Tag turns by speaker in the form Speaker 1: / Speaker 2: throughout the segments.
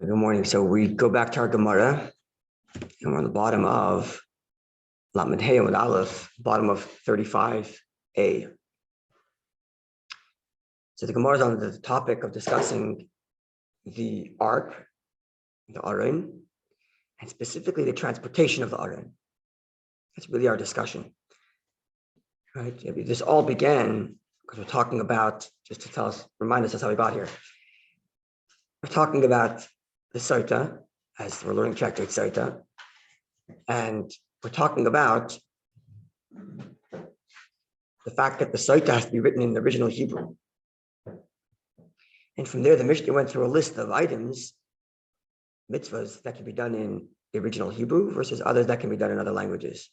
Speaker 1: Good morning. So we go back to our Gemara, and we're on the bottom of Lamed Hey with Aleph, bottom of 35a. So the Gemara is on the topic of discussing the ark, the Aron, and specifically the transportation of the Aron. That's really our discussion, right? This all began because we're talking about, just to remind us how we got here. We're talking about the Sotah, as we're learning Tractate Sotah, and we're talking about the fact that the Sotah has to be written in the original Hebrew. And from there, the Mishnah went through a list of items, mitzvahs, that can be done in the original Hebrew versus others that can be done in other languages.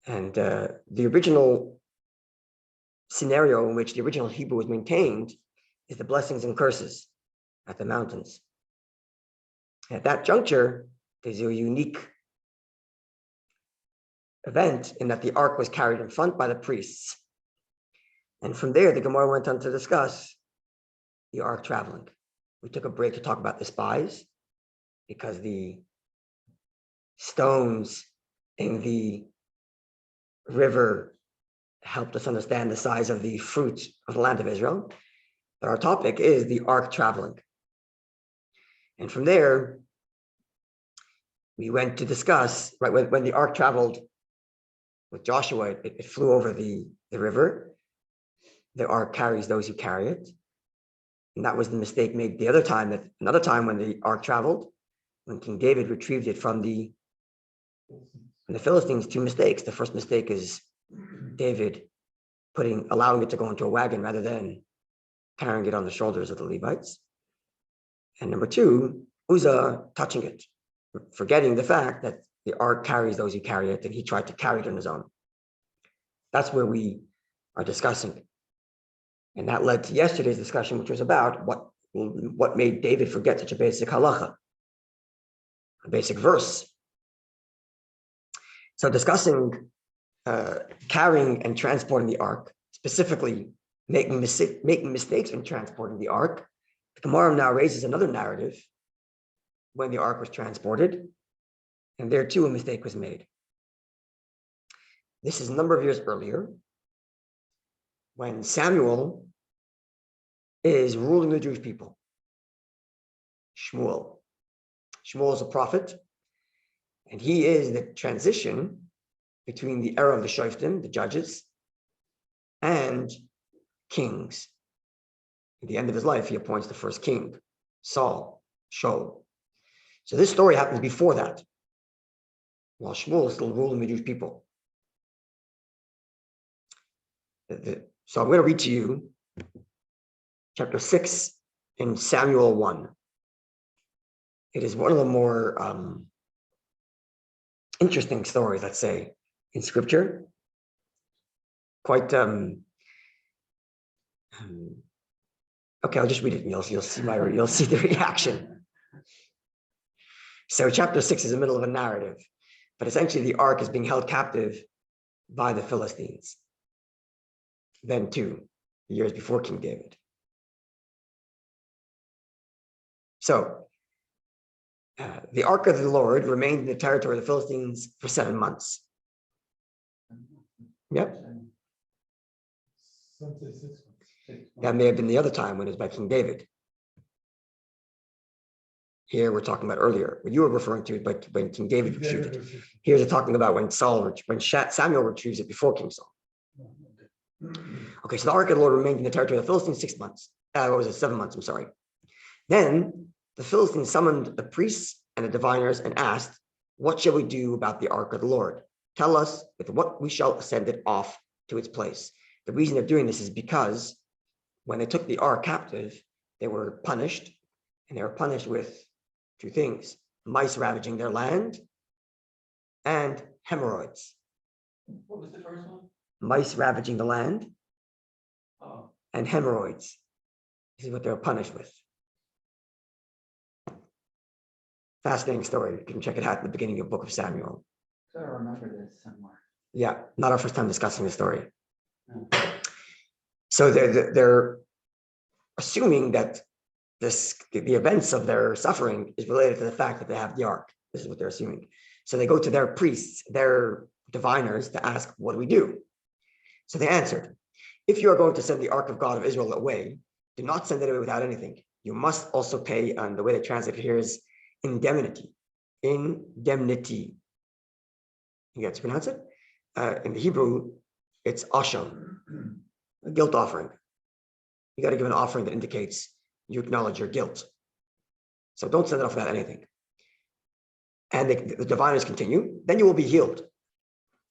Speaker 1: And the original scenario in which the original Hebrew was maintained is the blessings and curses at the mountains. At that juncture, there's a unique event in that the ark was carried in front by the priests. And from there, the Gemara went on to discuss the ark traveling. We took a break to talk about the spies because the stones in the river helped us understand the size of the fruit of the land of Israel. But our topic is the ark traveling. And from there, we went to discuss, right, when the ark traveled with Joshua, it flew over the river. The ark carries those who carry it. And that was the mistake made the other time, another time when the ark traveled, when King David retrieved it from the Philistines, two mistakes. The first mistake is David allowing it to go into a wagon rather than carrying it on the shoulders of the Levites. And number two, Uzzah touching it, forgetting the fact that the ark carries those who carry it, and he tried to carry it on his own. That's where we are discussing. And that led to yesterday's discussion, which was about what made David forget such a basic halacha, a basic verse. So discussing carrying and transporting the ark, specifically making mistakes in transporting the ark, the Gemara now raises another narrative when the ark was transported, and there too a mistake was made. This is a number of years earlier, when Samuel is ruling the Jewish people. Shmuel is a prophet, and he is the transition between the era of the Shoftim, the judges, and kings. At the end of his life, he appoints the first king, Saul, Shaul. So this story happens before that, while Shmuel is still ruling the Jewish people. So I'm going to read to you chapter 6 in Samuel 1. It is one of the more interesting stories, let's say, in Scripture. Quite, okay, I'll just read it and you'll see the reaction. So chapter 6 is the middle of a narrative, but essentially the ark is being held captive by the Philistines. Then 2 years before King David. So the ark of the Lord remained in the territory of the Philistines for 7 months. Yep. That may have been the other time when it was by King David. Here we're talking about earlier. What you were referring to is when King David retrieved it. Here they're talking about when Samuel retrieves it before King Saul. Okay, so the ark of the Lord remained in the territory of the Philistines 6 months. 7 months, I'm sorry. Then the Philistines summoned the priests and the diviners and asked, "What shall we do about the ark of the Lord? Tell us with what we shall send it off to its place." The reason they're doing this is because when they took the ark captive, they were punished, and they were punished with 2 things: mice ravaging their land and hemorrhoids.
Speaker 2: What was the first one?
Speaker 1: Mice ravaging the land
Speaker 2: Oh.
Speaker 1: and hemorrhoids. This is what they were punished with. Fascinating story. You can check it out at the beginning of the book of Samuel.
Speaker 2: I remember this somewhere.
Speaker 1: Yeah, not our first time discussing the story.
Speaker 2: No.
Speaker 1: So they're assuming that the events of their suffering is related to the fact that they have the ark. This is what they're assuming. So they go to their priests, their diviners, to ask, what do we do? So they answered, if you are going to send the ark of God of Israel away, do not send it away without anything. You must also pay, and the way they translate it here is indemnity. Indemnity. You get to pronounce it? In the Hebrew, it's asham, a guilt offering. You got to give an offering that indicates you acknowledge your guilt. So don't send it off without anything. And the diviners continue, then you will be healed.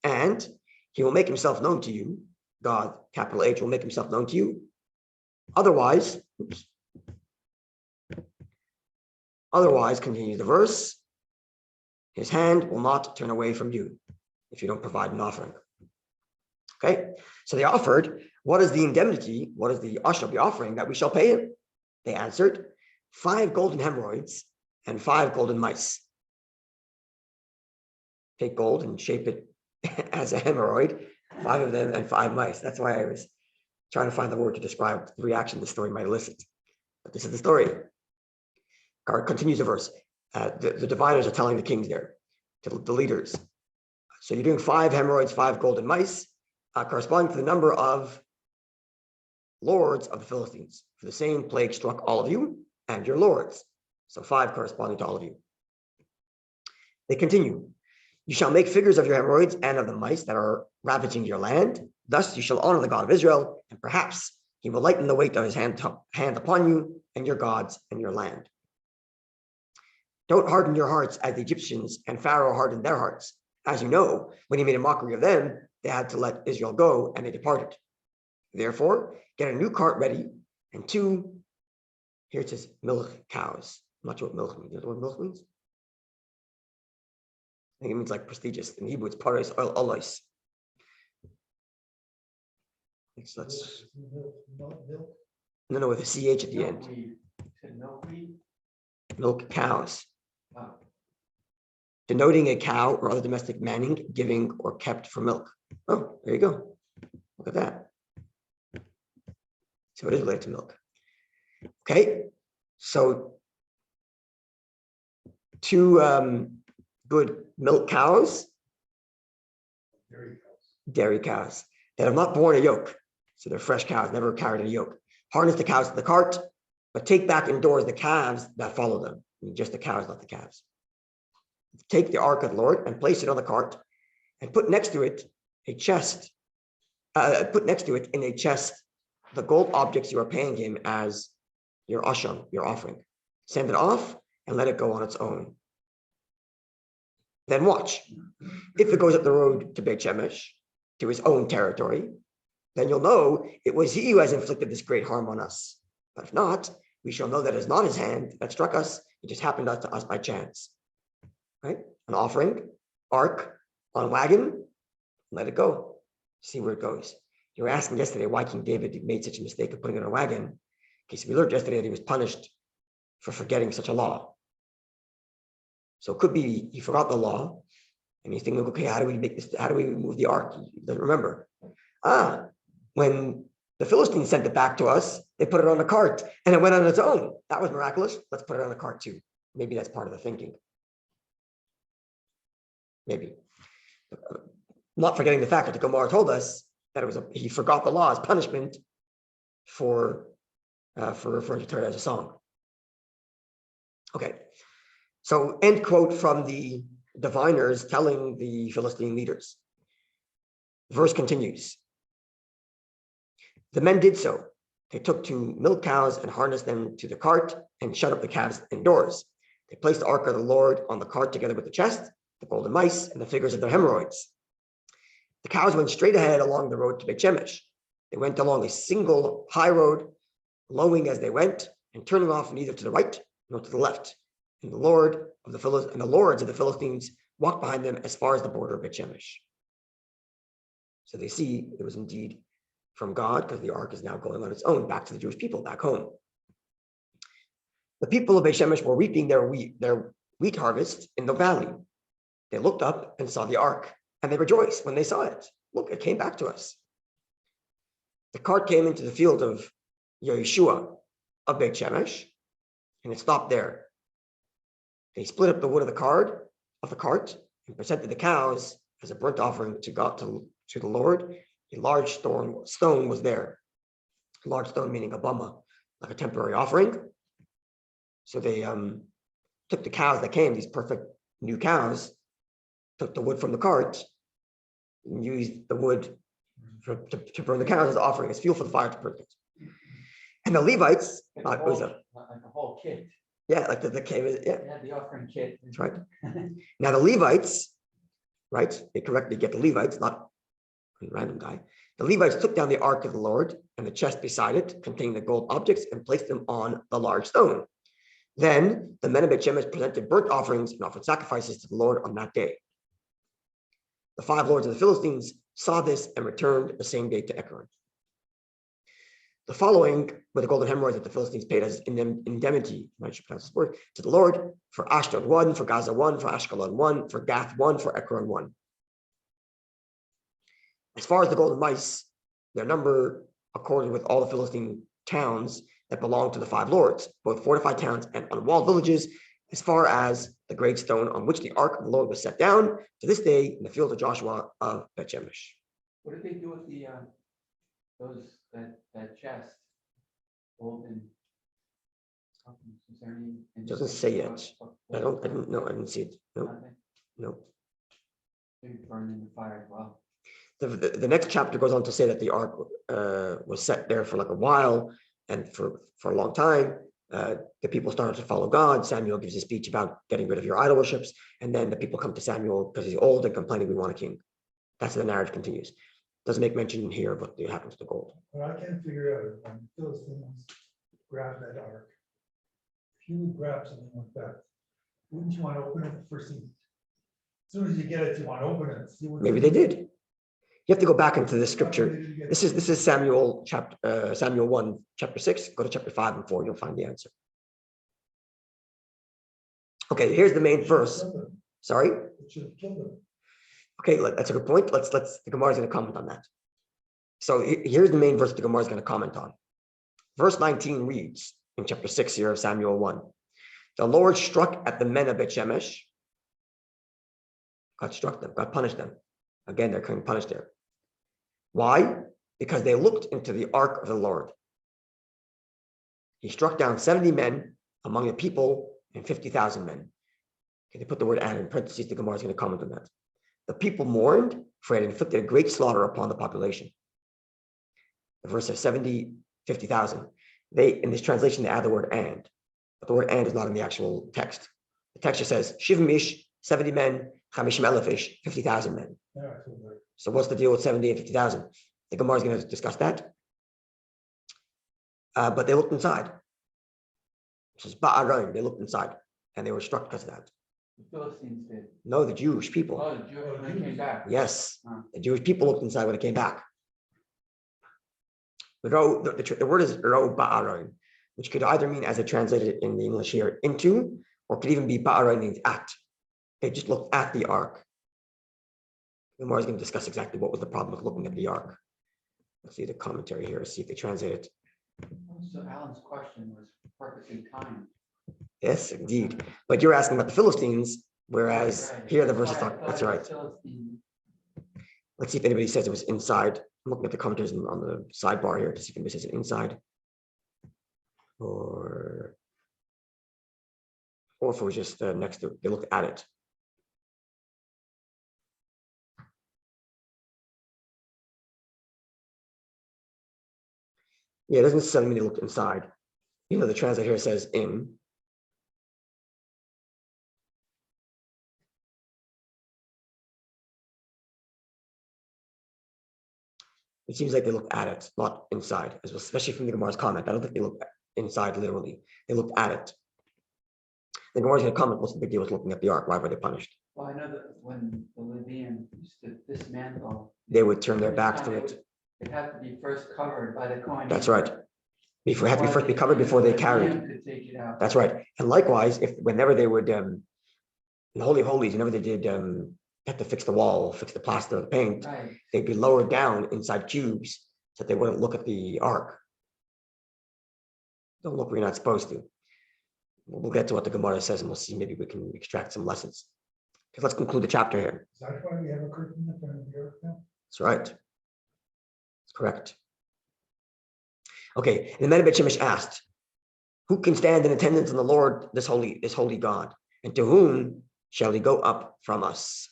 Speaker 1: And he will make himself known to you. God, capital H, will make himself known to you. Otherwise, continues the verse, his hand will not turn away from you if you don't provide an offering. Okay, so they offered, what is the indemnity? What is the asham, the offering that we shall pay him? They answered, 5 golden hemorrhoids and 5 golden mice. Take gold and shape it as a hemorrhoid, 5 of them and 5 mice. That's why I was trying to find the word to describe the reaction the story might elicit. But this is the story. Continues the verse. The diviners are telling the kings there, to the leaders. So you're doing 5 hemorrhoids, 5 golden mice, corresponding to the number of lords of the Philistines. For the same plague struck all of you and your lords. So 5 corresponding to all of you. They continue. You shall make figures of your hemorrhoids and of the mice that are ravaging your land. Thus you shall honor the God of Israel, and perhaps he will lighten the weight of his hand upon you and your gods and your land. Don't harden your hearts as the Egyptians and Pharaoh hardened their hearts. As you know, when he made a mockery of them, they had to let Israel go, and they departed. Therefore, get a new cart ready, and 2, here it says, milk cows. I'm not sure what milk means. You know what milk means? I think it means like prestigious. In Hebrew, it's paris alois. Let's no, with a CH at the end. Milk cows. Denoting a cow or other domestic manning, giving or kept for milk. Oh, there you go. Look at that. So it is related to milk. Okay, so 2 good milk cows, dairy cows that have not borne a yoke. So they're fresh cows, never carried a yoke. Harness the cows to the cart, but take back indoors the calves that follow them. I mean, just the cows, not the calves. Take the ark of the Lord and place it on the cart, and put next to it a chest. Put next to it in a chest the gold objects you are paying him as your asham, your offering. Send it off and let it go on its own. Then watch. If it goes up the road to Beit Shemesh, to his own territory, then you'll know it was he who has inflicted this great harm on us. But if not, we shall know that it's not his hand that struck us. It just happened to us by chance. Right? An offering, ark, on wagon, let it go. See where it goes. You were asking yesterday why King David made such a mistake of putting it on a wagon. Okay, so we learned yesterday that he was punished for forgetting such a law. So it could be he forgot the law, and he's thinking, okay, how do we make this? How do we move the ark? He doesn't remember. When the Philistines sent it back to us, they put it on a cart, and it went on its own. That was miraculous. Let's put it on a cart too. Maybe that's part of the thinking. Maybe. Not forgetting the fact that the Gemara told us that he forgot the law as punishment for referring to Torah as a song. Okay, so end quote from the diviners telling the Philistine leaders. Verse continues. The men did so. They took 2 milk cows and harnessed them to the cart and shut up the calves indoors. They placed the ark of the Lord on the cart together with the chest, the golden mice, and the figures of their hemorrhoids. The cows went straight ahead along the road to Beit Shemesh. They went along a single high road, lowing as they went, and turning off neither to the right nor to the left. And the lords of the Philistines walked behind them as far as the border of Beit Shemesh. So they see it was indeed from God, because the ark is now going on its own back to the Jewish people back home. The people of Beit Shemesh were reaping their wheat harvest in the valley. They looked up and saw the ark, and they rejoiced when they saw it. Look, it came back to us. The cart came into the field of Yeshua of Beit Shemesh, and it stopped there. They split up the wood of the cart and presented the cows as a burnt offering to God, to the Lord. A large stone was there. A large stone meaning a bama, like a temporary offering. So they took the cows that came, these perfect new cows, took the wood from the cart, and used the wood to burn the cows as offering, as fuel for the fire to burn things. And the Levites,
Speaker 2: Like a whole kit.
Speaker 1: yeah, like the cave, yeah.
Speaker 2: They had the offering kit.
Speaker 1: That's right. Now the Levites, right? They correctly get the Levites, not a random guy. The Levites took down the ark of the Lord and the chest beside it, containing the gold objects, and placed them on the large stone. Then the men of Beit Shemesh presented burnt offerings and offered sacrifices to the Lord on that day. The 5 lords of the Philistines saw this and returned the same day to Ekron. The following were the golden hemorrhoids that the Philistines paid as indemnity, I should pronounce this word, to the Lord: for Ashdod 1, for Gaza 1, for Ashkelon 1, for Gath 1, for Ekron 1. As far as the golden mice, their number accorded with all the Philistine towns that belonged to the 5 lords, both fortified towns and unwalled villages, as far as the great stone on which the ark of the Lord was set down, to this day in the field of Joshua of Beit Shemesh.
Speaker 2: What did they do with the that chest? Golden. Is there any?
Speaker 1: It doesn't say it. I didn't know. I didn't see it. No,
Speaker 2: Nothing?
Speaker 1: no.
Speaker 2: Maybe burned in the fire as well.
Speaker 1: The next chapter goes on to say that the ark was set there for like a while and for a long time. The people started to follow God. Samuel gives a speech about getting rid of your idol worships, and then the people come to Samuel because he's old and complaining, we want a king. That's how the narrative continues. Doesn't make mention here of what happens to the gold.
Speaker 3: What I can't figure out is when the Philistines grab that ark, if you would grab something like that, wouldn't you want to open it the first thing? As soon as you get it, you want to open it. See what
Speaker 1: Maybe they did. You have to go back into the scripture. This is Samuel chapter Samuel 1, chapter 6. Go to chapter 5 and 4. You'll find the answer. Okay, here's the main verse. Sorry.
Speaker 3: It should have killed them.
Speaker 1: Okay, that's a good point. The Gemara is going to comment on that. So here's the main verse the Gemara is going to comment on. Verse 19 reads in chapter 6 here of Samuel 1. The Lord struck at the men of Beit Shemesh. God struck them. God punished them. Again, they're being punished there. Why? Because they looked into the ark of the Lord. He struck down 70 men among the people and 50,000 men. Okay, they put the word "and" in parentheses. The Gemara is going to comment on that. The people mourned, for it had inflicted a great slaughter upon the population. The verse says 70, 50,000. In this translation, they add the word "and," but the word "and" is not in the actual text. The text just says Shivim ish, 70 men, Chamishim elef ish, 50,000 men.
Speaker 3: Yeah,
Speaker 1: So what's the deal with 70 and 50,000? The Gemara is going to discuss that. But they looked inside. It says Ba'araim, they looked inside, and they were struck because of that.
Speaker 2: The Philistines did.
Speaker 1: No, the Jewish people.
Speaker 2: Oh, the Jewish when they came back.
Speaker 1: Yes,
Speaker 2: Huh.
Speaker 1: the Jewish people looked inside when it came back. The word is ro ba'araim, which could either mean, as it translated in the English here, into, or could even be ba'araim means at. They just looked at the ark. The Gemara is going to discuss exactly what was the problem with looking at the ark. Let's see the commentary here, see if they translate it.
Speaker 2: So Alan's question was perfectly timed.
Speaker 1: Yes, indeed. But you're asking about the Philistines, whereas
Speaker 2: Right.
Speaker 1: here the verse is
Speaker 2: Sorry, I
Speaker 1: talking.
Speaker 2: thought
Speaker 1: That's
Speaker 2: it
Speaker 1: right.
Speaker 2: was Philistine.
Speaker 1: Let's see if anybody says it was inside. I'm looking at the commentaries on the sidebar here to see if anybody says it inside. Or if it was just next to, they looked at it. Yeah, it doesn't necessarily mean they looked inside. You know, the translator here says in. It seems like they looked at it, not inside, especially from the Gemara's comment. I don't think they looked inside literally. They looked at it. The Gemara's going to comment, what's the big deal with looking at the ark? Why were they punished?
Speaker 2: Well, I know that when the Levian used to dismantle,
Speaker 1: They would turn their backs to it.
Speaker 2: it had to be first covered by the Kohen.
Speaker 1: That's right. It had to be first be covered before they carried.
Speaker 2: Could take it out.
Speaker 1: That's right. And likewise, whenever they would, in the Holy of Holies, whenever they did have to fix the wall, fix the plaster, the paint,
Speaker 2: Right.
Speaker 1: they'd be lowered down inside cubes so that they wouldn't look at the ark. Don't look where you're not supposed to. We'll get to what the Gemara says, and we'll see. Maybe we can extract some lessons. Okay, let's conclude the chapter here.
Speaker 3: Is that why we have a curtain in front of the ark now?
Speaker 1: That's right. That's correct. Okay, and the men of Bet Shemesh asked, "Who can stand in attendance on the Lord, this holy God, and to whom shall he go up from us?"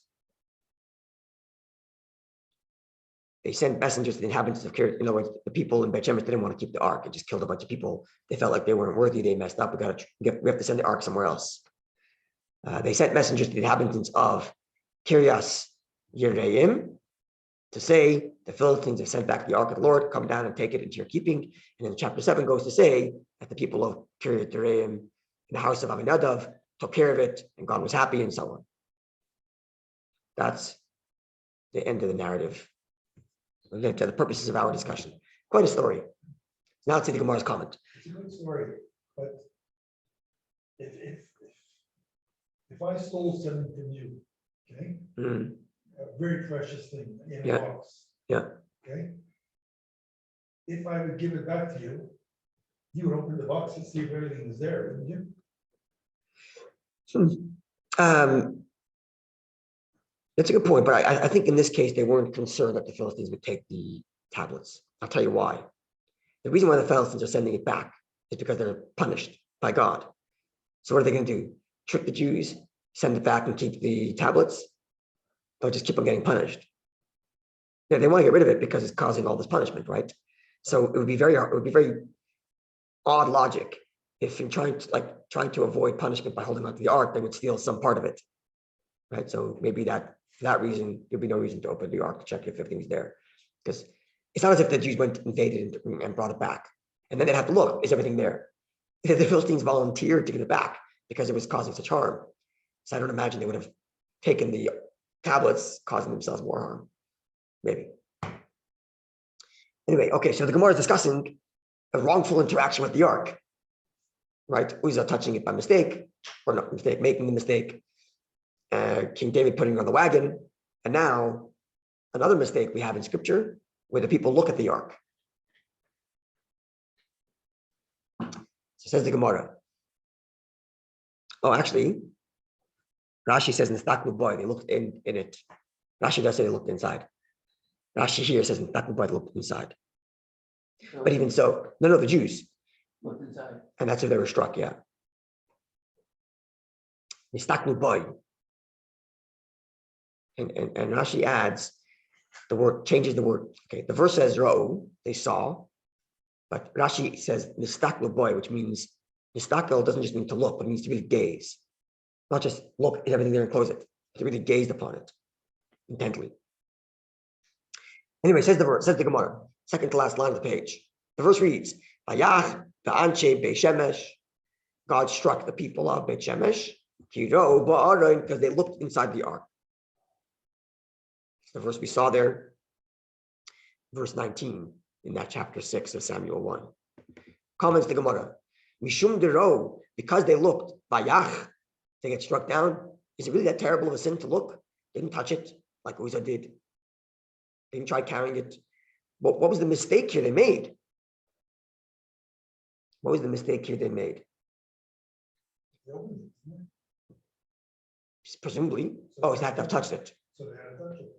Speaker 1: They sent messengers to the inhabitants of Kiryat. In other words, the people in Bet Shemesh didn't want to keep the ark. It just killed a bunch of people. They felt like they weren't worthy. They messed up. We have to send the ark somewhere else. They sent messengers to the inhabitants of Kiryas Yereim to say, the Philistines have sent back the ark of the Lord. Come down and take it into your keeping. And then chapter 7 goes to say that the people of Kiryat Yereim in the house of Aminadav took care of it, and God was happy, and so on. That's the end of the narrative. To the purposes of our discussion. Quite a story. Now let's see the Gemara's comment.
Speaker 3: It's a good story, but if I stole something from you, okay, a very precious thing in a box, okay, if I would give it back to you, you would open the box and see if everything is there, wouldn't you?
Speaker 1: That's a good point, but I think in this case, they weren't concerned that the Philistines would take the tablets. I'll tell you why. The reason why the Philistines are sending it back is because they're punished by God. So what are they going to do? Trick the Jews, send it back and keep the tablets? They'll just keep on getting punished. Yeah, they want to get rid of it because it's causing all this punishment, right? So it would be very odd logic if in trying to avoid punishment by holding on to the ark, they would steal some part of it. Right. So maybe for that reason, there'd be no reason to open the ark to check if everything's there. Because it's not as if the Jews went invaded and brought it back. And then they'd have to look, is everything there? The Philistines volunteered to give it back because it was causing such harm. So I don't imagine they would have taken the tablets, causing themselves more harm. Maybe. Anyway, okay, so the Gemara is discussing a wrongful interaction with the ark. Right? Uzzah touching it by mistake, or not mistake, making the mistake. King David putting it on the wagon, and now another mistake we have in scripture where the people look at the ark. So says the Gemara. Oh, actually, Rashi says in the Staklu boy, they looked in it. Rashi does say they looked inside. Rashi here says in the Staklu boy, they looked inside. But even so, no, the Jews.
Speaker 2: Looked inside.
Speaker 1: And that's where they were struck, yeah. The Staklu boy. And Rashi adds the word, changes the word. Okay, the verse says "ro," they saw, but Rashi says "nistaklo boy," which means nistaklo doesn't just mean to look, but it means to really gaze, not just look at everything there and close it, but to really gaze upon it intently. Anyway, says the Gemara, second to last line of the page. The verse reads, "Vayach va'anche be'shemesh." God struck the people of Beit Shemesh because they looked inside the ark. The verse we saw there, verse 19 in that chapter 6 of Samuel 1. Comments the Gemara. Mishum dero, because they looked, bayach, they get struck down. Is it really that terrible of a sin to look? Didn't touch it like Uzzah did. Didn't try carrying it. What was the mistake here they made? What was the mistake here they made? Presumably. Oh, it's had to have touched it.
Speaker 3: So they had to touch it.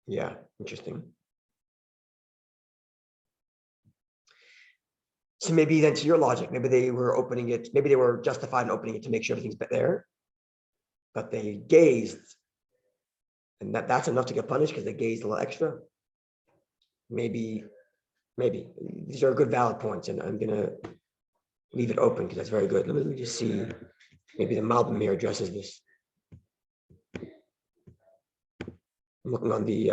Speaker 1: Yeah, interesting. So maybe then to your logic, maybe they were opening it, maybe they were justified in opening it to make sure everything's there, but they gazed, and that's enough to get punished because they gazed a little extra. Maybe these are good valid points, and I'm gonna leave it open because that's very good. Let me just see. Maybe the Malbim here addresses this. I'm looking on the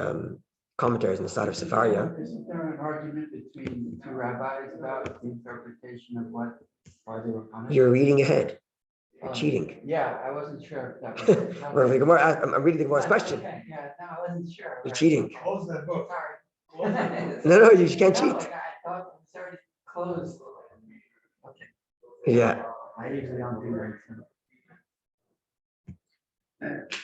Speaker 1: commentaries on the side of Sefaria.
Speaker 2: Isn't there an argument between the two rabbis about the interpretation of why they were punished?
Speaker 1: You're reading ahead. You're cheating.
Speaker 2: Yeah, I wasn't sure if that was.
Speaker 1: Well, I'm reading the Gemara's question.
Speaker 2: Okay, yeah, no, I wasn't sure.
Speaker 1: You're cheating.
Speaker 3: Close that book.
Speaker 2: Sorry.
Speaker 1: No, you can't cheat.
Speaker 2: Like I thought it was already closed. Okay.
Speaker 1: Yeah.
Speaker 2: I usually don't do that.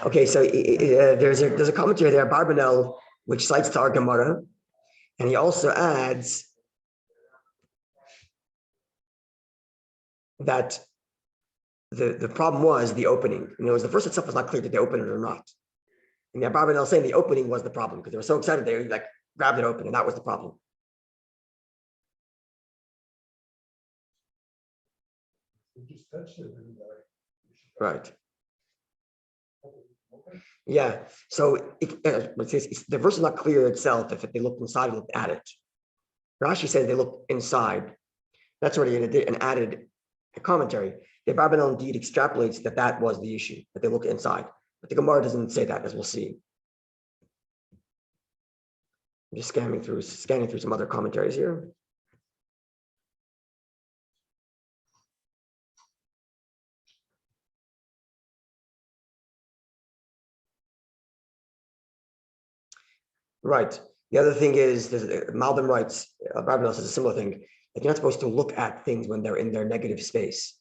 Speaker 1: Okay, so there's a commentary there, Barbanel, which cites to our Gemara, and he also adds that the problem was the opening. In other words, the verse itself was not clear that they opened it or not. And the Barbanel saying the opening was the problem because they were so excited they like grabbed it open, and that was the problem.
Speaker 3: Just touched it.
Speaker 1: Right. Yeah. So it says the verse is not clear itself if they looked inside and looked at it. Rashi says they looked inside. That's already an added commentary. The Barbanel indeed extrapolates that was the issue, that they looked inside. But the Gemara doesn't say that, as we'll see. I'm just scanning through some other commentaries here. Right. The other thing is, Malbim writes, Rabbi says a similar thing, that you're not supposed to look at things when they're in their negative space.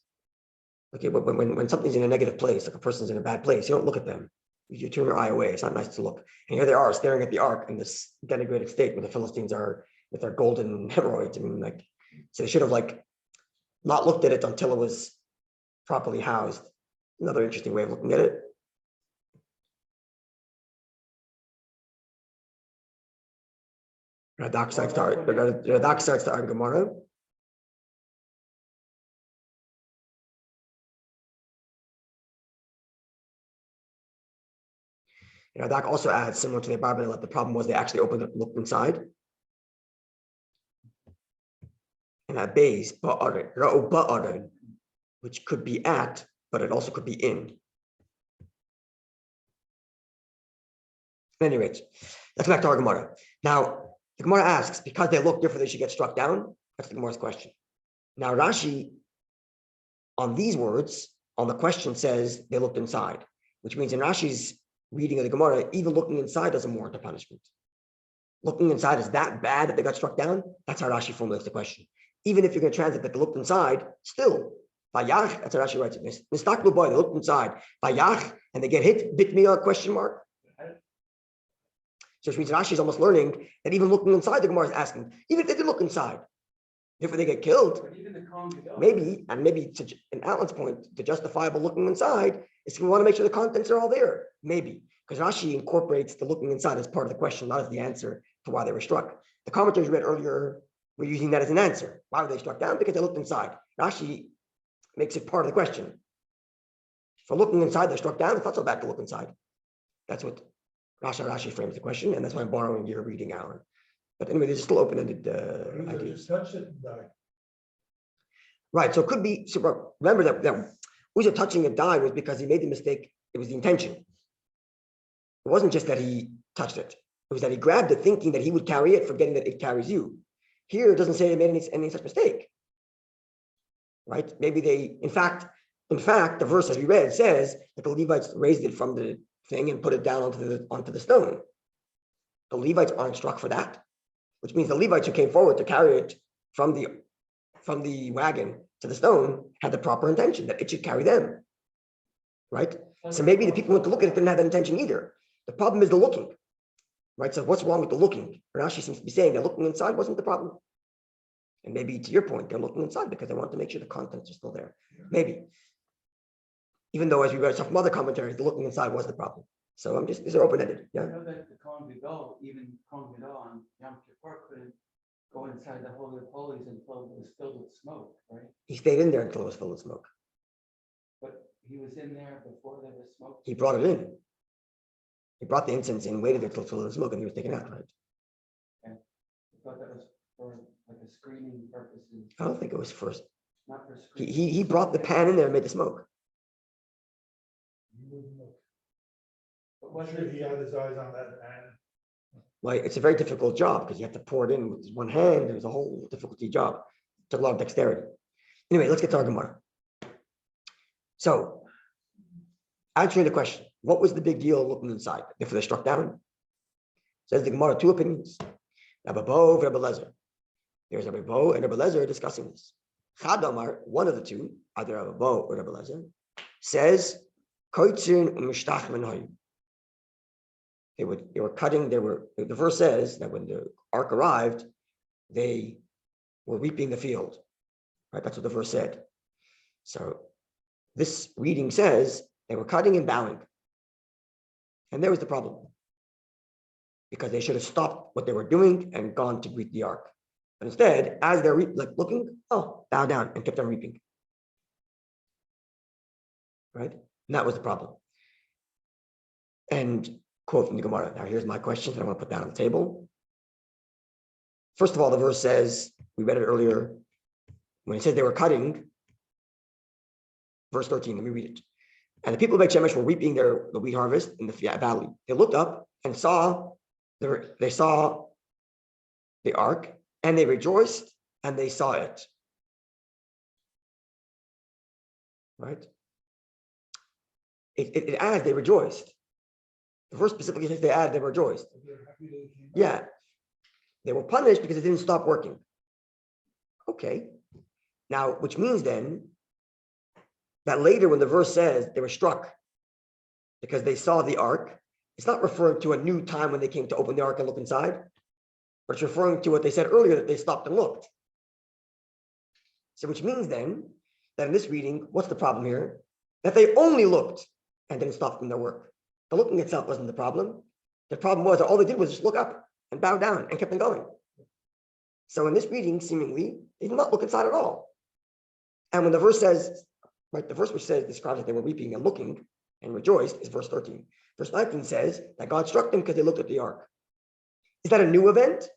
Speaker 1: Okay, but when something's in a negative place, like a person's in a bad place, you don't look at them. You turn your eye away. It's not nice to look. And here they are staring at the ark in this denigrated state where the Philistines are with their golden hemorrhoids. I mean, like, so they should have like not looked at it until it was properly housed. Another interesting way of looking at it. Radak starts to argue Gemara. Radak also adds, similar to the Barbanel, that the problem was they actually opened up and looked inside. And at base, which could be at, but it also could be in. At any rate, let's back to our Gemara. Now, the Gemara asks, because they look different, they should get struck down? That's the Gemara's question. Now, Rashi, on these words, on the question says they looked inside, which means in Rashi's reading of the Gemara, even looking inside doesn't warrant a punishment. Looking inside is that bad that they got struck down? That's how Rashi formulates the question. Even if you're going to translate that they looked inside, still, Vayach, that's how Rashi writes it. Mistaklu boy, they looked inside. Vayach, and they get hit, bit me a question mark. So which means Rashi is almost learning that even looking inside, the Gemara is asking, even if they did look inside, if they get killed, maybe in Alan's point, the justifiable looking inside is we want to make sure the contents are all there. Maybe, because Rashi incorporates the looking inside as part of the question, not as the answer to why they were struck. The commentators read earlier were using that as an answer. Why were they struck down? Because they looked inside. Rashi makes it part of the question. For looking inside, they're struck down. It's not so bad to look inside. That's what Rashi frames the question, and that's why I'm borrowing your reading, Alan. But anyway, there's still open-ended ideas. Right, so it could be, so remember that Uzzah touching it died was because he made the mistake. It was the intention. It wasn't just that he touched it. It was that he grabbed it thinking that he would carry it, forgetting that it carries you. Here, it doesn't say they made any such mistake. Right? Maybe they, in fact, the verse as we read says that the Levites raised it from the thing and put it down onto the stone. The Levites aren't struck for that, which means the Levites who came forward to carry it from the wagon to the stone had the proper intention that it should carry them. Right? So maybe the people who went to look at it didn't have that intention either. The problem is the looking. Right? So what's wrong with the looking? Rashi seems to be saying that looking inside wasn't the problem. And maybe to your point, they're looking inside because they want to make sure the contents are still there. Maybe. Even though, as we read some other commentaries, the looking inside was the problem. So these are open-ended. Yeah.
Speaker 2: I know that the Kohen Gadol, even Kohen Gadol on Yom Kippur couldn't go inside the Holy of Holies until it was filled with smoke, right?
Speaker 1: He stayed in there until it was filled with smoke.
Speaker 2: But he was in there before there was smoke.
Speaker 1: He brought it in. He brought the incense in, waited until it was filled with smoke, and he was taken out, right?
Speaker 2: Okay. I thought that was for like a screening purposes.
Speaker 1: I don't think it was first.
Speaker 2: Not for screening.
Speaker 1: He brought the pan in there and made the smoke.
Speaker 2: But what
Speaker 3: Sure, he had his eyes on that and
Speaker 1: Like, it's a very difficult job because you have to pour it in with one hand. It was a whole difficulty job. It took a lot of dexterity. Anyway, let's get to our Gemara. So, answering the question, what was the big deal looking inside if they struck down? Says the Gemara, two opinions. Rabbi Bo, Rabbi Lezer. There's Rabbi Bo and Rabbi Lezer discussing this. Chadamar, one of the two, either Rabbi Bo or Rabbi Lezer, says They were cutting, the verse says that when the ark arrived, they were reaping the field. Right? That's what the verse said. So this reading says they were cutting and bowing. And there was the problem. Because they should have stopped what they were doing and gone to greet the ark. But instead, as they're looking, bow down and kept on reaping. Right? And that was the problem. And quote from the Gemara. Now, here's my question that I want to put down on the table. First of all, the verse says, we read it earlier, when it says they were cutting, verse 13, let me read it. And the people of Beit Shemesh were reaping the wheat harvest in the valley. They looked up and saw the ark, and they rejoiced, and they saw it. Right? It adds they rejoiced. The verse specifically says they rejoiced. Yeah. They were punished because it didn't stop working. Okay. Now, which means then that later when the verse says they were struck because they saw the ark, it's not referring to a new time when they came to open the ark and look inside, but it's referring to what they said earlier, that they stopped and looked. So which means then that in this reading, what's the problem here? That they only looked and didn't stop from their work. The looking itself wasn't the problem. The problem was that all they did was just look up and bow down and kept on going. So in this reading, seemingly, they did not look inside at all. And when the verse says, right, the verse which says describes that they were weeping and looking and rejoiced is verse 13. Verse 19 says that God struck them because they looked at the ark. Is that a new event?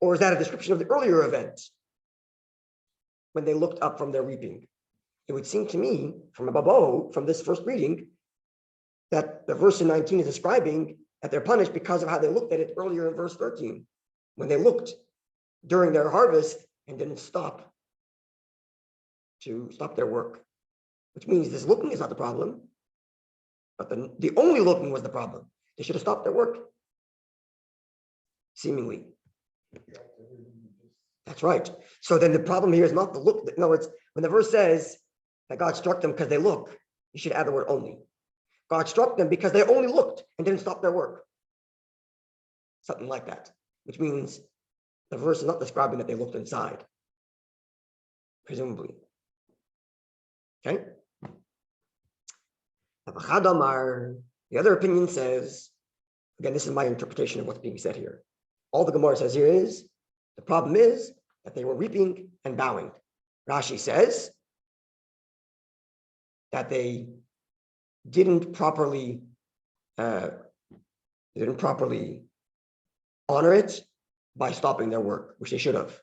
Speaker 1: Or is that a description of the earlier event when they looked up from their reaping? It would seem to me from this first reading that the verse in 19 is describing that they're punished because of how they looked at it earlier in verse 13, when they looked during their harvest and didn't stop their work, which means this looking is not the problem, but the only looking was the problem. They should have stopped their work, seemingly. That's right. So then the problem here is not the look. In other words, when the verse says that God struck them because they look, you should add the word only. God struck them because they only looked and didn't stop their work. Something like that, which means the verse is not describing that they looked inside, presumably. Okay? The other opinion says, again, this is my interpretation of what's being said here. All the Gemara says here is, the problem is that they were reaping and bowing. Rashi says that they didn't properly honor it by stopping their work, which they should have.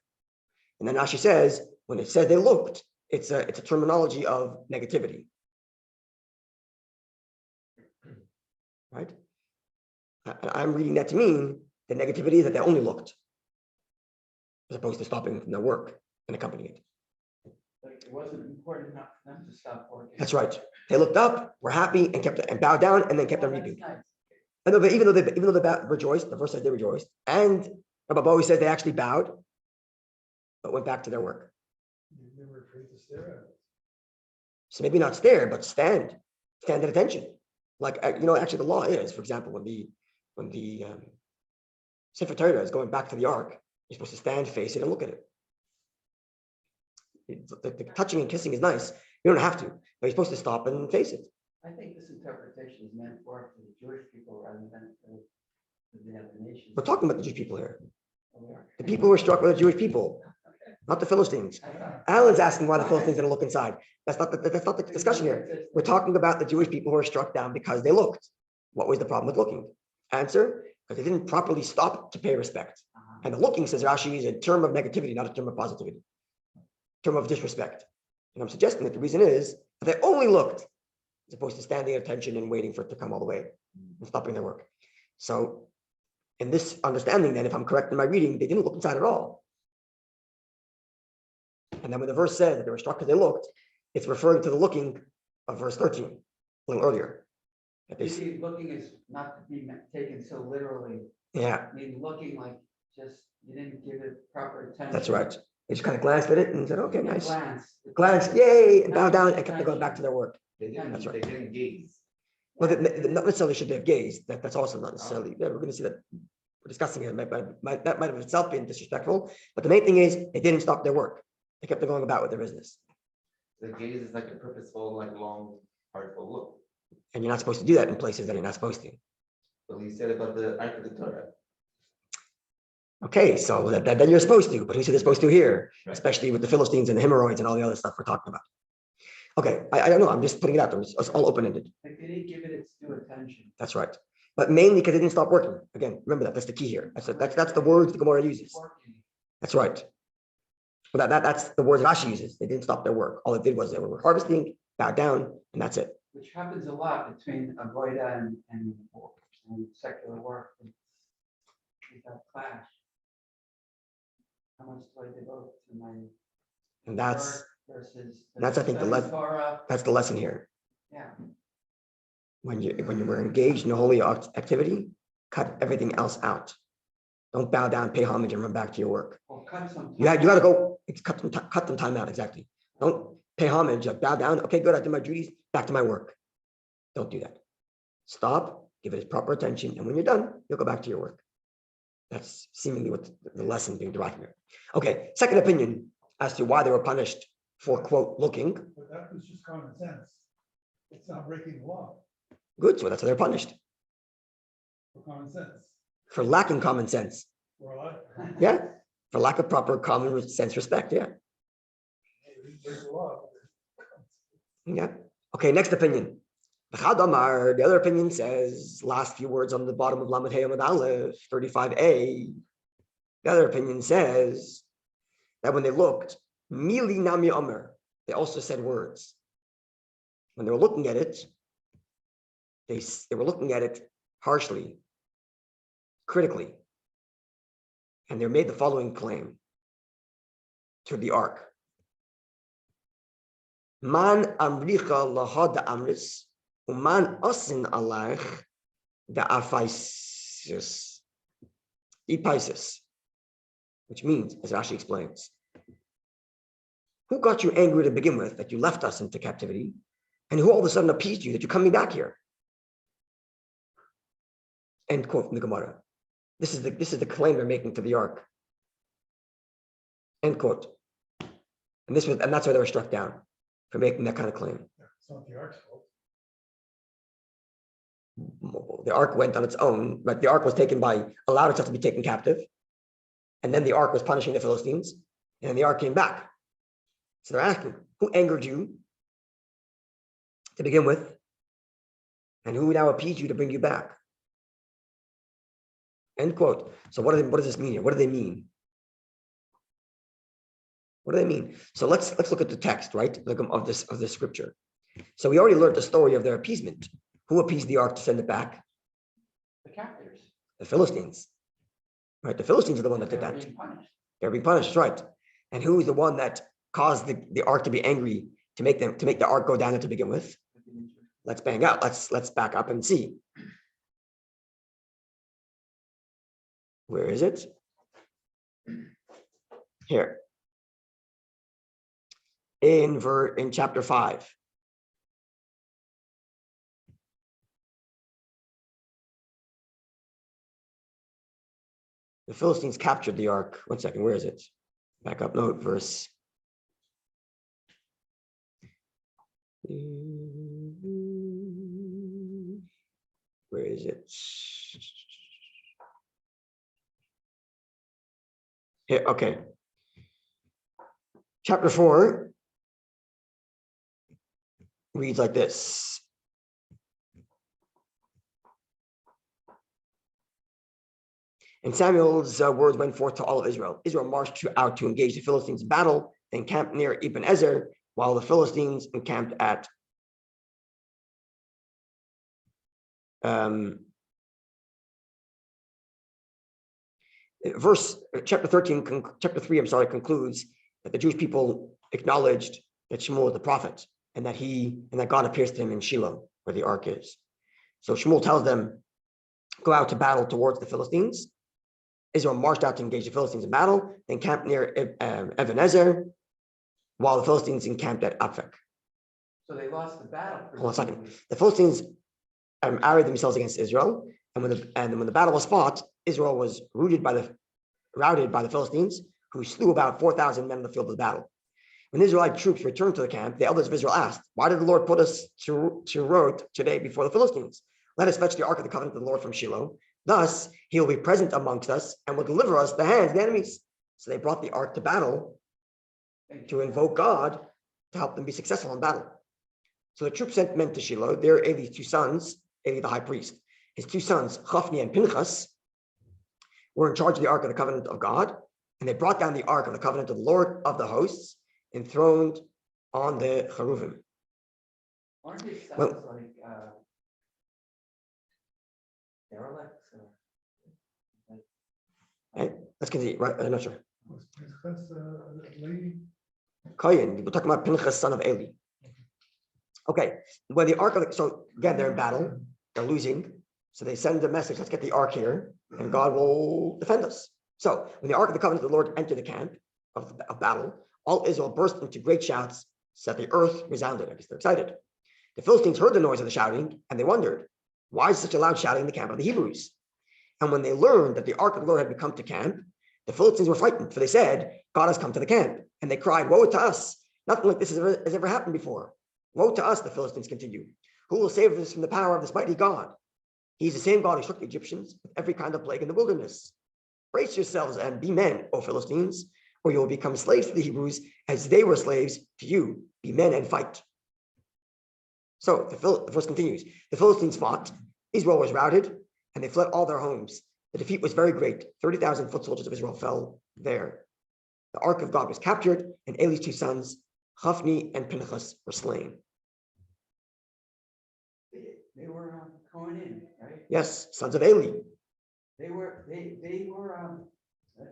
Speaker 1: And then Rashi says, when it says they looked, it's a terminology of negativity. Right? I'm reading that to mean the negativity is that they only looked, as opposed to stopping from their work and accompanying it.
Speaker 2: But it wasn't important enough for them to stop working.
Speaker 1: That's right. They looked up, were happy, and bowed down, and then kept on reaping.
Speaker 2: Nice.
Speaker 1: And even though they rejoiced, the verse says they rejoiced, and Rabbi always says they actually bowed, but went back to their work.
Speaker 3: They were afraid to stare at it.
Speaker 1: So maybe not stare, but stand at attention. Like actually, the law is, for example, when the Sefer Torah is going back to the ark, you're supposed to stand, face it, and look at it. The touching and kissing is nice. You don't have to, but you're supposed to stop and face it.
Speaker 2: I think this interpretation is meant for the Jewish people rather than for the other nations.
Speaker 1: We're talking about the Jewish people here. The people who are struck were the Jewish people, not the Philistines. Alan's asking why the Philistines didn't look inside. That's not the discussion here. We're talking about the Jewish people who were struck down because they looked. What was the problem with looking? Answer, because they didn't properly stop to pay respect. And the looking, says Rashi, is a term of negativity, not a term of positivity, term of disrespect. And I'm suggesting that the reason is that they only looked, as opposed to standing at attention and waiting for it to come all the way and stopping their work. So in this understanding, then, if I'm correct in my reading, they didn't look inside at all. And then when the verse says that they were struck because they looked, it's referring to the looking of verse 13, a little earlier. That
Speaker 2: You see, looking is not to be taken so literally.
Speaker 1: Yeah.
Speaker 2: I mean, looking like just you didn't give it proper attention.
Speaker 1: That's right. They just kind of glanced at it and said, okay, nice.
Speaker 2: Glance.
Speaker 1: Glance, yay, and bow down and kept going back to their work. That's right.
Speaker 4: They didn't gaze.
Speaker 1: Well, not necessarily should they have gazed. That's also not necessarily. Yeah, we're going to see that. We're discussing it. That might have itself been disrespectful. But the main thing is, they didn't stop their work. They kept going about with their business.
Speaker 4: The gaze is like a purposeful, like long, heartful look.
Speaker 1: And you're not supposed to do that in places that you're not supposed to.
Speaker 4: But he said about the Ark of the Torah.
Speaker 1: Okay, so then you're supposed to. But who said they're supposed to here?
Speaker 4: Right.
Speaker 1: Especially with the Philistines and the hemorrhoids and all the other stuff we're talking about. Okay, I don't know. I'm just putting it out there. It's all open-ended.
Speaker 2: Like they didn't give it its due attention.
Speaker 1: That's right. But mainly because they didn't stop working. Again, remember that. That's the key here. That's the words the Gemara uses.
Speaker 2: Working.
Speaker 1: That's right. Well, that's the words Rashi uses. They didn't stop their work. All it did was they were harvesting, bowed down, and that's it.
Speaker 2: Which happens a lot between avoida and secular work. It's that clash. How much do I devote to my
Speaker 1: And that's
Speaker 2: work versus
Speaker 1: I think
Speaker 2: Torah?
Speaker 1: that's the lesson here.
Speaker 2: Yeah.
Speaker 1: When you were engaged in a holy activity, cut everything else out. Don't bow down, pay homage, and run back to your work.
Speaker 2: Or cut some.
Speaker 1: You got to go cut them time out. Exactly. Don't pay homage, bow down. Okay, good. I did my duties. Back to my work. Don't do that. Stop. Give it its proper attention, and when you're done, you'll go back to your work. That's seemingly what the lesson being derived from here. Okay. Second opinion as to why they were punished for quote looking.
Speaker 3: But that was just common sense. It's not breaking the law
Speaker 1: Good. So that's how they're punished
Speaker 3: for common sense.
Speaker 1: for lacking common sense.
Speaker 3: Or a lot.
Speaker 1: Yeah. For lack of proper common sense respect. Yeah.
Speaker 3: They didn't break the law.
Speaker 1: Yeah. Okay, next opinion. The other opinion says, last few words on the bottom of Lamed Hey Amud Aleph, 35a. The other opinion says that when they looked, Mili Nami Omer, they also said words. When they were looking at it, they were looking at it harshly, critically. And they made the following claim to the ark. Man amricha lahad amris, uman asin alach da aphysis, epaisis, which means, as Rashi explains, who got you angry to begin with that you left us into captivity, and who all of a sudden appeased you that you're coming back here? End quote from the Gemara. This is the claim they're making to the ark. End quote. And that's why they were struck down. For making that kind of claim.
Speaker 3: It's not the ark's fault.
Speaker 1: The ark went on its own, but the ark was allowed itself to be taken captive. And then the ark was punishing the Philistines, and the ark came back. So they're asking, who angered you to begin with? And who now appeased you to bring you back? End quote. So what does this mean here? What do they mean? What do they mean? So let's look at the text, right, of this scripture. So we already learned the story of their appeasement. Who appeased the ark to send it back?
Speaker 2: The captors.
Speaker 1: The Philistines. Right, the Philistines are the one that did that. They're being punished, right? And who is the one that caused the ark to be angry to make the ark go down there to begin with? Let's bang out. Let's back up and see. Where is it? Here. In chapter 5. The Philistines captured the ark. 1 second, where is it? Back up, note, verse. Where is it? Here, okay. Chapter 4 reads like this. And Samuel's words went forth to all of Israel. Israel marched out to engage the Philistines in battle. They encamped near Ibn Ezer, while the Philistines encamped at chapter 3, concludes that the Jewish people acknowledged that Shmuel is the prophet, and that God appears to him in Shiloh, where the ark is. So Shmuel tells them, go out to battle towards the Philistines. Israel marched out to engage the Philistines in battle. They encamped near Ebenezer, while the Philistines encamped at Aphek.
Speaker 2: So they lost the battle.
Speaker 1: Hold on a second. The Philistines arrayed themselves against Israel, and when the battle was fought, Israel was routed by the Philistines, who slew about 4,000 men in the field of the battle. When the Israelite troops returned to the camp, the elders of Israel asked, "Why did the Lord put us to rout today before the Philistines? Let us fetch the ark of the covenant of the Lord from Shiloh. Thus he will be present amongst us and will deliver us the hands of the enemies." So they brought the ark to battle to invoke God to help them be successful in battle. So the troops sent men to Shiloh. There are Eli's two sons, Eli the high priest. His two sons, Hophni and Pinchas, were in charge of the ark of the covenant of God, and they brought down the ark of the covenant of the Lord of the hosts, enthroned on the cheruvim.
Speaker 2: Aren't these sounds
Speaker 1: Well-
Speaker 2: like derelicts or?
Speaker 1: Let's continue. Right, I'm not sure.
Speaker 3: Was Pinchas a lady?
Speaker 1: Kohen, we're talking about Pinchas, son of Eli. Okay, when the ark of the, so again, they're in battle, they're losing. So they send a message, let's get the ark here, and God will defend us. So when the ark of the covenant of the Lord entered the camp of battle, all Israel burst into great shouts, so that the earth resounded. I guess they're excited. The Philistines heard the noise of the shouting, and they wondered, why is such a loud shouting in the camp of the Hebrews? And when they learned that the ark of the Lord had come to camp, the Philistines were frightened, for they said, God has come to the camp. And they cried, woe to us. Nothing like this has ever happened before. Woe to us, the Philistines continue. Who will save us from the power of this mighty God? He's the same God who struck the Egyptians with every kind of plague in the wilderness. Brace yourselves and be men, O Philistines, or you will become slaves to the Hebrews as they were slaves to you. Be men and fight. So the verse continues. The Philistines fought. Israel was routed, and they fled all their homes. The defeat was very great. 30,000 foot soldiers of Israel fell there. The ark of God was captured, and Eli's two sons, Hophni and Pinchas, were slain.
Speaker 2: They were going in, right?
Speaker 1: Yes, sons of Eli.
Speaker 2: They were, I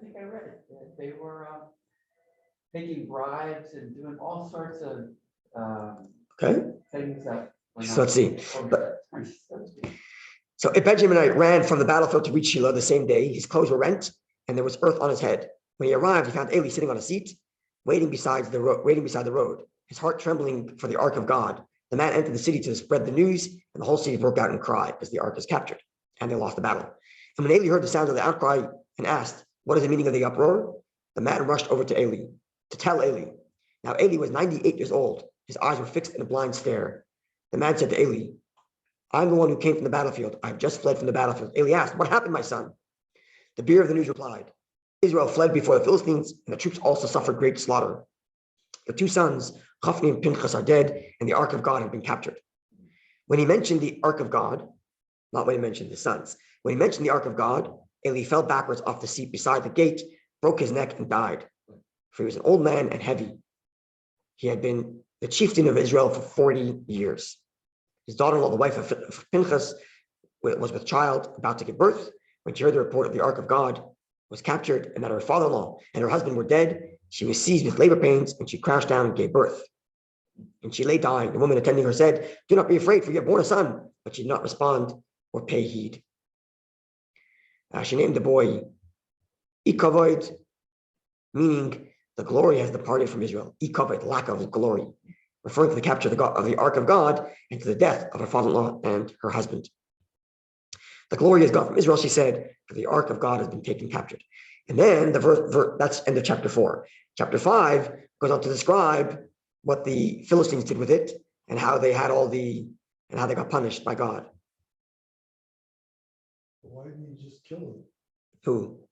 Speaker 2: think I read it, that they were taking bribes and doing all sorts of
Speaker 1: Okay,
Speaker 2: things that. were
Speaker 1: so let's see.
Speaker 2: not-
Speaker 1: So a Benjaminite ran from the battlefield to reach Shiloh the same day. His clothes were rent, and there was earth on his head. When he arrived, he found Eli sitting on a seat, waiting beside the road, his heart trembling for the ark of God. The man entered the city to spread the news, and the whole city broke out and cried as the ark is captured, and they lost the battle. And when Eli heard the sound of the outcry and asked, "What is the meaning of the uproar?" the man rushed over to Eli to tell Eli. Now Eli was 98 years old. His eyes were fixed in a blind stare. The man said to Eli, "I'm the one who came from the battlefield. I've just fled from the battlefield." Eli asked, "What happened, my son?" The bearer of the news replied, "Israel fled before the Philistines, and the troops also suffered great slaughter. The two sons, Hophni and Pinchas, are dead, and the ark of God had been captured." When he mentioned the ark of God, not when he mentioned the sons, when he mentioned the ark of God, Eli fell backwards off the seat beside the gate, broke his neck, and died. For he was an old man and heavy. He had been the chieftain of Israel for 40 years. His daughter-in-law, the wife of Pinchas, was with child, about to give birth. When she heard the report of the ark of God was captured, and that her father-in-law and her husband were dead, she was seized with labor pains, and she crashed down and gave birth. And she lay dying. The woman attending her said, "Do not be afraid, for you have born a son." But she did not respond or pay heed. She named the boy Ikavod, meaning the glory has departed from Israel. Ikavod, lack of glory, referring to the capture of the ark of God and to the death of her father-in-law and her husband. "The glory has gone from Israel," she said, "for the ark of God has been taken captured." And then the verse, that's end of chapter 4. Chapter 5 goes on to describe what the Philistines did with it and how they had and how they got punished by God.
Speaker 3: Why didn't you just kill them?
Speaker 1: Who?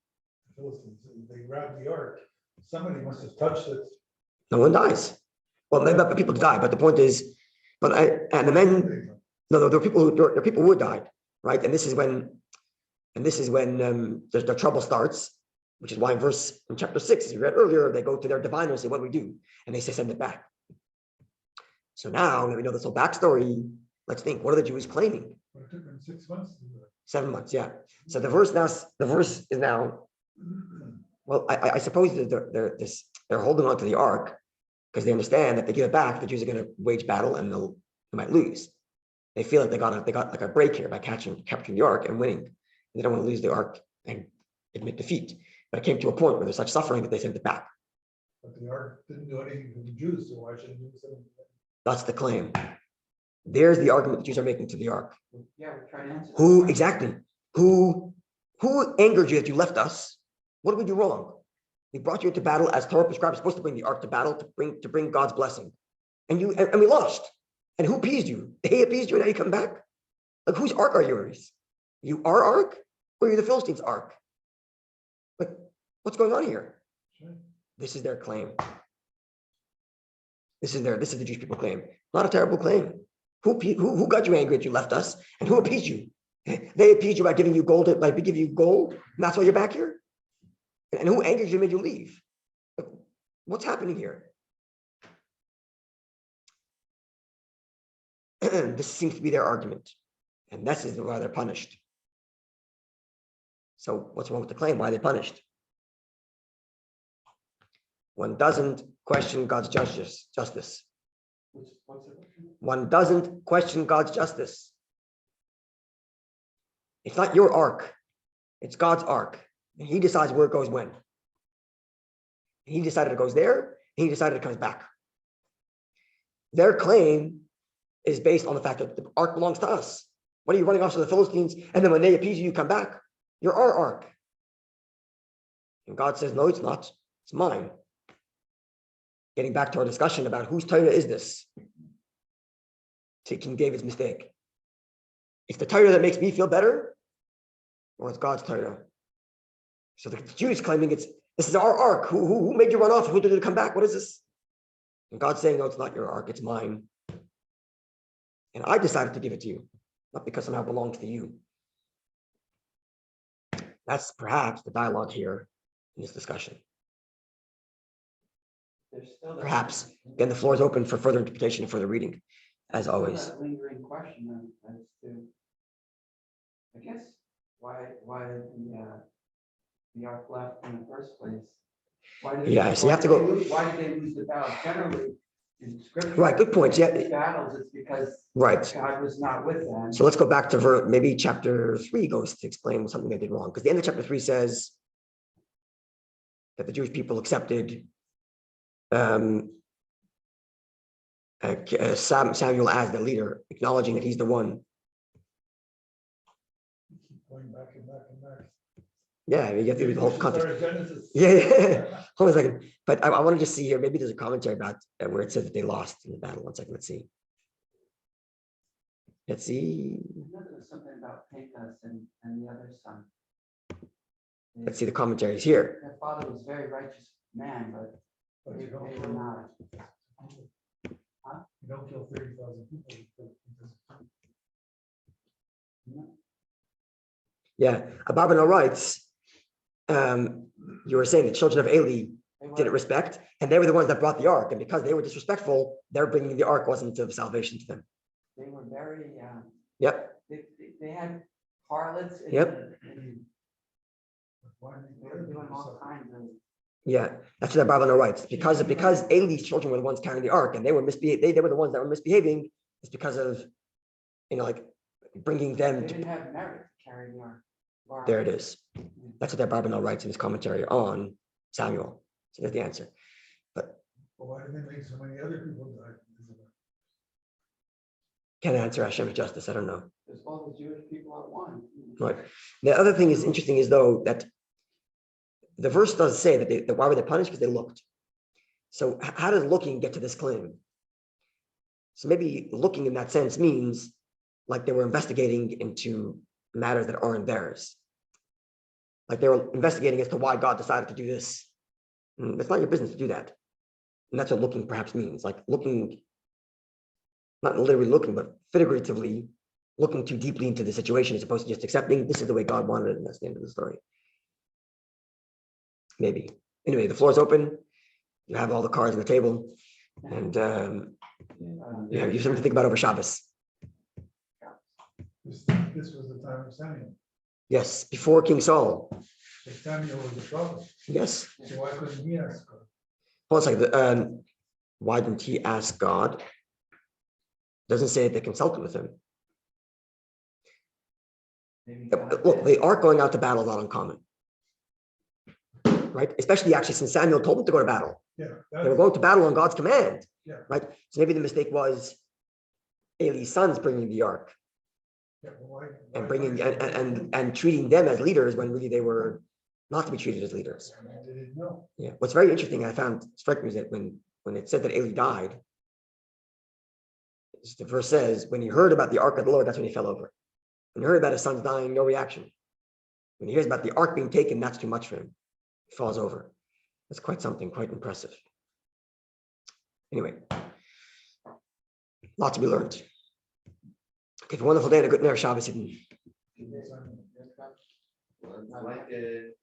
Speaker 3: The Philistines, they grabbed the ark. Somebody must have touched it.
Speaker 1: No one dies. Well, maybe people die, but the point is, and the men, no, there are people who died, right? And this is when the trouble starts, which is why in chapter 6, as we read earlier, they go to their diviner and say, "What do we do?" And they say, "Send it back." So now that we know this whole backstory, let's think, what are the Jews claiming?
Speaker 3: But it took them 6 months to do
Speaker 1: 7 months, yeah. So the verse is now,
Speaker 3: that.
Speaker 1: well, I suppose that they're holding on to the ark because they understand that if they give it back, the Jews are going to wage battle and they might lose. They feel like they got like a break here by capturing the ark and winning. They don't want to lose the ark and admit defeat. But it came to a point where there's such suffering that they sent it back.
Speaker 3: But the ark didn't do anything to the Jews, so why shouldn't you send it?
Speaker 1: That's the claim. There's the argument the Jews are making to the ark.
Speaker 2: Yeah, we're trying to answer.
Speaker 1: Who exactly? Who angered you that you left us? What did we do wrong? We brought you into battle as Torah prescribed. We're supposed to bring the ark to battle to bring God's blessing, and we lost. And who appeased you? They appeased you, and now you come back. Like, whose ark are yours? You our ark, or are you the Philistines' ark? Like, what's going on here?
Speaker 3: Sure.
Speaker 1: This is their claim. This is the Jewish people claim. Not a terrible claim. Who got you angry that you left us, and who appeased you? They appeased you by giving you gold, and that's why you're back here. And who angered you and made you leave? What's happening here? This seems to be their argument, and this is why they're punished. So what's wrong with the claim? Why are they punished? One doesn't question God's justice.
Speaker 2: What's the question?
Speaker 1: One doesn't question God's justice. It's not your ark. It's God's ark. And he decides where it goes when. He decided it goes there, and he decided it comes back. Their claim is based on the fact that the ark belongs to us. What are you running off to the Philistines? And then when they appease you, you come back. You're our ark. And God says, no, it's not. It's mine. Getting back to our discussion about whose Torah is this? To King David's mistake. It's the Torah that makes me feel better, or it's God's Torah? So the Jews claiming this is our ark. Who made you run off? Who did it come back? What is this? And God's saying, no, it's not your ark, it's mine. And I decided to give it to you, not because somehow it belongs to you. That's perhaps the dialogue here in this discussion.
Speaker 2: There's still that-
Speaker 1: Perhaps. Again, the floor is open for further interpretation and further reading, as
Speaker 2: still
Speaker 1: always.
Speaker 2: that lingering question as to, I guess, why the ark left in the first place.
Speaker 1: Yeah, so you have to go.
Speaker 2: Why did they lose the battle? Generally, in scripture.
Speaker 1: Right, good point. Yeah.
Speaker 2: Battles, it's because
Speaker 1: Right.
Speaker 2: God was not with them.
Speaker 1: So let's go back to maybe chapter 3 goes to explain something they did wrong. Because the end of chapter 3 says that the Jewish people accepted Samuel as the leader, acknowledging that he's the one.
Speaker 3: Keep going back and back and back.
Speaker 1: Yeah, you get through the whole context.
Speaker 3: Genesis.
Speaker 1: Yeah. Hold on a second. But I want to just see here, maybe there's a commentary about where it says that they lost in the battle. 1 second, let's see. Let's see.
Speaker 2: There was something about Pinchas and the other son.
Speaker 1: Let's see the commentaries here.
Speaker 2: Their father was a very righteous man, but
Speaker 3: But
Speaker 2: they
Speaker 3: you don't
Speaker 2: were not.
Speaker 3: You don't kill 30,000 people.
Speaker 1: Yeah, Abarbanel writes, you were saying the children of Eli didn't respect, and they were the ones that brought the ark, and because they were disrespectful, their bringing the ark wasn't of salvation to them.
Speaker 2: They were very,
Speaker 1: Yep.
Speaker 2: they had harlots.
Speaker 1: Yep.
Speaker 2: And they were doing all kinds of.
Speaker 1: Yeah, that's what Abarbanel writes. Because Eli's children were the ones carrying the ark, and they were they were the ones that were misbehaving. It's because of, like bringing them
Speaker 2: They
Speaker 1: to.
Speaker 2: didn't have merit to carry the ark.
Speaker 1: There it is. That's what Abarbanel writes in his commentary on Samuel. So that's the answer.
Speaker 3: But why did they make so many other people die?
Speaker 1: Can't answer Hashem's justice. I don't know.
Speaker 2: Because all the Jewish people are one.
Speaker 1: Right. The other thing is interesting is though that the verse does say that why were they punished? Because they looked. So how does looking get to this claim? So maybe looking in that sense means like they were investigating into matters that aren't theirs. Like they were investigating as to why God decided to do this. It's not your business to do that. And that's what looking perhaps means. Like looking, not literally looking, but figuratively looking too deeply into the situation as opposed to just accepting this is the way God wanted it, and that's the end of the story. Maybe. Anyway, the floor is open. You have all the cards on the table. And you have something to think about over Shabbos.
Speaker 3: This was the time of Samuel.
Speaker 1: Yes, before King Saul.
Speaker 3: But Samuel was a prophet.
Speaker 1: Yes.
Speaker 3: So why couldn't he ask God?
Speaker 1: Hold on a second. Why didn't he ask God? Doesn't say that they consulted with him. Look, the ark going out to battle is not uncommon. right? Especially actually since Samuel told them to go to battle.
Speaker 3: Yeah.
Speaker 1: They were going to battle on God's command,
Speaker 3: Yeah.
Speaker 1: right? So maybe the mistake was Eli's sons bringing the ark
Speaker 3: Yeah, well,
Speaker 1: and bringing and treating them as leaders when really they were not to be treated as leaders.
Speaker 3: They didn't know.
Speaker 1: Yeah. What's very interesting, I found striking is that when it said that Eli died, the verse says, when he heard about the ark of the Lord, that's when he fell over. When he heard about his sons dying, no reaction. When he hears about the ark being taken, that's too much for him. He falls over. That's quite something, quite impressive. Anyway, lot to be learned. Okay, have a wonderful day and a good night, Shabbos.
Speaker 4: I like it.